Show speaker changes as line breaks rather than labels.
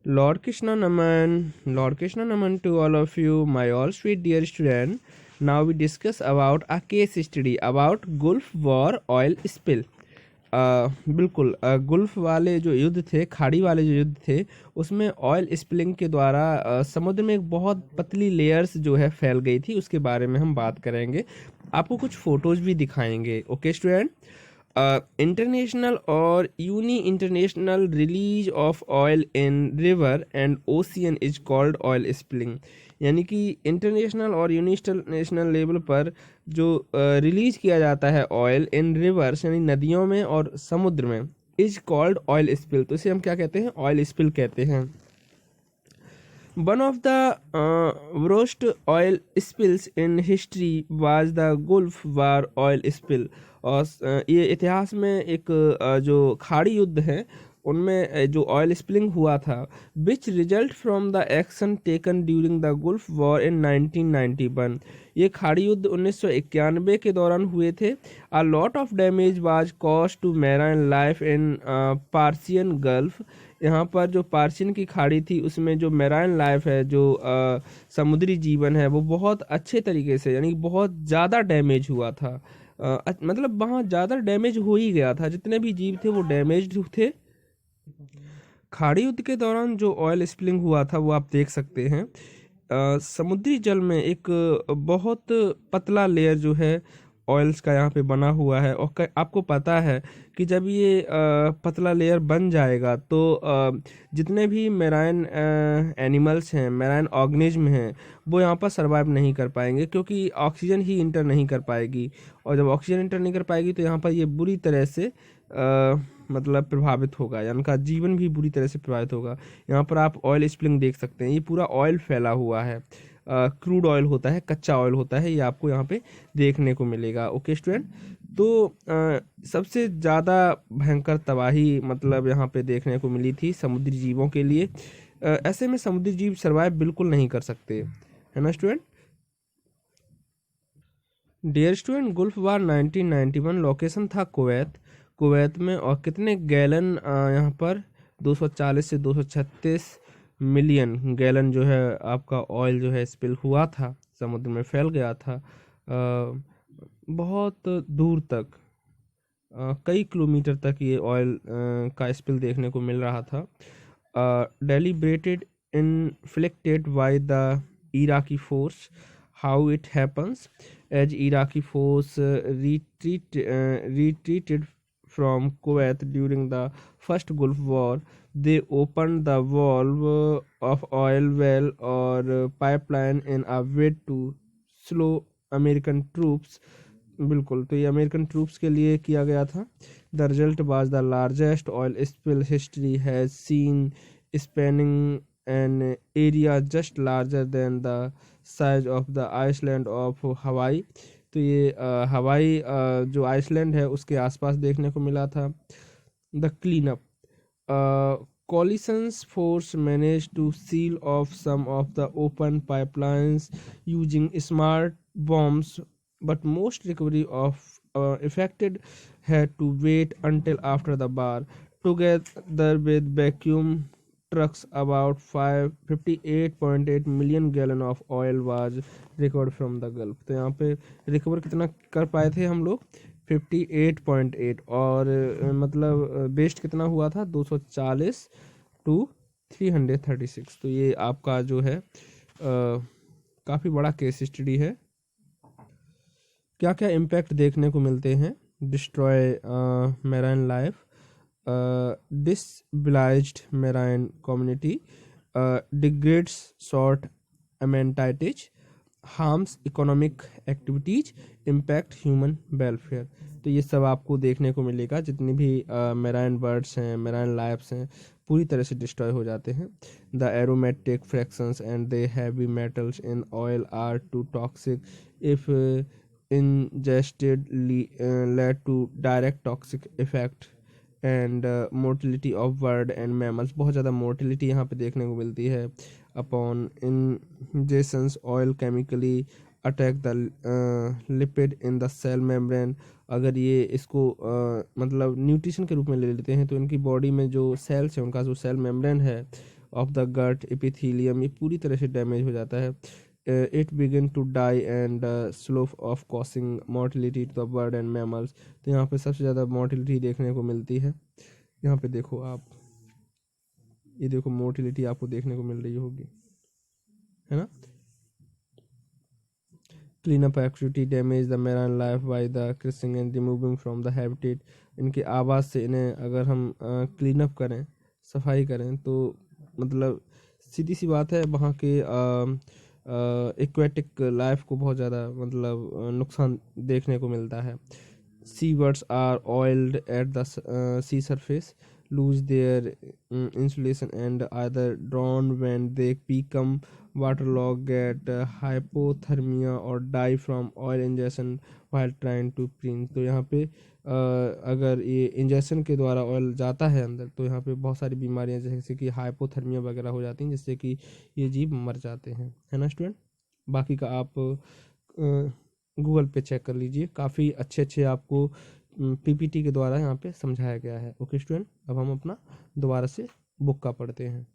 Lord Krishna Naman to all of you, my all sweet dear student. Now we discuss about a case study about Gulf War oil spill. बिल्कुल Gulf वाले जो युद्ध थे, खाड़ी वाले जो युद्ध थे, उसमें ऑयल स्पिलिंग के द्वारा समुद्र में एक बहुत पतली लेयर्स जो है फैल गई थी, उसके बारे में हम बात करेंगे। आपको कुछ फोटोज भी दिखाएंगे। ओके स्टूडेंट, इंटरनेशनल और uni international release of oil in river and ocean is called oil spilling. यानी कि इंटरनेशनल और यूनिनेशनल लेवल पर जो रिलीज किया जाता है ऑयल इन रिवर्स यानी नदियों में और समुद्र में, इज कॉल्ड ऑयल स्पिल। तो इसे हम क्या कहते हैं? ऑयल स्पिल कहते हैं। One of the worst oil spills in history was the Gulf War oil spill। और ये इतिहास में एक जो खाड़ी युद्ध है उनमें जो ऑयल स्पिलिंग हुआ था, which result from the action taken during the gulf war in 1991। ये खाड़ी युद्ध 1991 के दौरान हुए थे। A lot of damage was cause to marine life in Persian gulf. यहाँ पर जो पार्सियन की खाड़ी थी उसमें जो मैराइन लाइफ है, जो समुद्री जीवन है, वो बहुत अच्छे तरीके से यानी बहुत ज़्यादा डैमेज हुआ था। मतलब वहाँ ज़्यादा डैमेज हो ही गया था, जितने भी जीव थे वो डैमेज्ड थे। खाड़ी युद्ध के दौरान जो ऑयल स्पिलिंग हुआ था वो आप देख सकते हैं। समुद्री जल में एक बहुत पतला लेयर जो है ऑयल्स का यहाँ पे बना हुआ है। और आपको पता है कि जब ये पतला लेयर बन जाएगा तो जितने भी मेराइन एनिमल्स हैं, मेराइन ऑर्गेनिज्म हैं, वो यहाँ पर सरवाइव नहीं कर पाएंगे, क्योंकि ऑक्सीजन ही इंटर नहीं कर पाएगी। और जब ऑक्सीजन इंटर नहीं कर पाएगी तो यहाँ पर ये बुरी तरह से मतलब प्रभावित होगा, यानी का जीवन भी बुरी तरह से प्रभावित होगा। यहाँ पर आप ऑयल स्पिलिंग देख सकते हैं, ये पूरा ऑयल फैला हुआ है। क्रूड ऑयल होता है, कच्चा ऑयल होता है, ये आपको यहाँ पे देखने को मिलेगा। ओके स्टूडेंट, तो सबसे ज़्यादा भयंकर तबाही मतलब यहाँ पे देखने को मिली थी समुद्री जीवों के लिए। ऐसे में समुद्री जीव सरवाइव बिल्कुल नहीं कर सकते, है ना स्टूडेंट। डियर स्टूडेंट, गुल्फ वार 1991 लोकेशन था कुवैत में। और कितने गैलन यहाँ पर 240 से 236 मिलियन गैलन जो है आपका ऑयल जो है स्पिल हुआ था, समुद्र में फैल गया था बहुत दूर तक, कई किलोमीटर तक ये ऑयल का स्पिल देखने को मिल रहा था। Deliberated inflicted by the Iraqi force. How it happens? As Iraqi force retreated from Kuwait during the first Gulf War, they opened the valve of oil well or pipeline in a bid to slow American troops। बिल्कुल, तो ये American troops के लिए किया गया था। The result was the largest oil spill history has seen, spanning an area just larger than the size of the island of Hawaii. तो ये हवाई जो आइसलैंड है उसके आसपास देखने को मिला था। The clean up, coalition's force managed to seal off some of the open pipelines using smart bombs, but most recovery of affected had to wait until after the bar. Together with vacuum trucks, about 58.8 million gallon of oil was recovered from the Gulf। तो यहाँ पे recover कितना कर पाए थे हम लोग? 58.8। और मतलब बेस्ट कितना हुआ था? 240 टू 336। तो ये आपका जो है काफ़ी बड़ा केस स्टडी है। क्या क्या इम्पैक्ट देखने को मिलते हैं? Destroy marine life, destabilized marine community, degrades shore amenities, harms economic activities, impact human welfare. तो ये सब आपको देखने को मिलेगा। जितनी भी मैराइन बर्ड्स हैं, मैराइन लाइफ्स हैं, पूरी तरह से डिस्ट्रॉय हो जाते हैं। The aromatic fractions and the heavy metals in oil are too toxic if ingested led to direct toxic effect and mortality of bird and mammals। बहुत ज़्यादा मोर्टिलिटी यहाँ पे देखने को मिलती है। Upon ingestions oil chemically attack the lipid in the cell membrane। अगर ये इसको मतलब न्यूट्रिशन के रूप में ले लेते हैं तो इनकी बॉडी में जो सेल्स हैं, उनका जो सेल मेम्ब्रेन है ऑफ द गट एपिथेलियम, ये पूरी तरह से डैमेज हो जाता है। It begin to die and slow of causing mortality to the bird and mammals. तो यहाँ पे सबसे ज़्यादा मोर्टिलिटी देखने को मिलती है। यहाँ पे देखो आप, ये देखो मोर्टिलिटी आपको देखने को मिल रही होगी, है ना। Cleanup activity damage the marine life by the crushing and removing from the habitat. इनके आवाज़ से इन्हें अगर हम क्लीनअप करें, सफाई करें, तो मतलब सीधी सी बात है, वहाँ के एक्वेटिक लाइफ को बहुत ज़्यादा मतलब नुकसान देखने को मिलता है। Sea birds are oiled at the sea surface, lose their insulation and either drown when they become waterlogged, get hypothermia or die from oil ingestion while trying to breathe। तो यहाँ पे अगर ये इंजेक्शन के द्वारा ऑयल जाता है अंदर, तो यहाँ पे बहुत सारी बीमारियां जैसे कि हाइपोथर्मिया वगैरह हो जाती हैं, जिससे कि ये जीव मर जाते हैं, है ना स्टूडेंट। बाकी का आप गूगल पे चेक कर लीजिए, काफ़ी अच्छे अच्छे आपको पीपीटी के द्वारा यहाँ पे समझाया गया है। ओके स्टूडेंट, अब हम अपना दोबारा से बुक का पढ़ते हैं।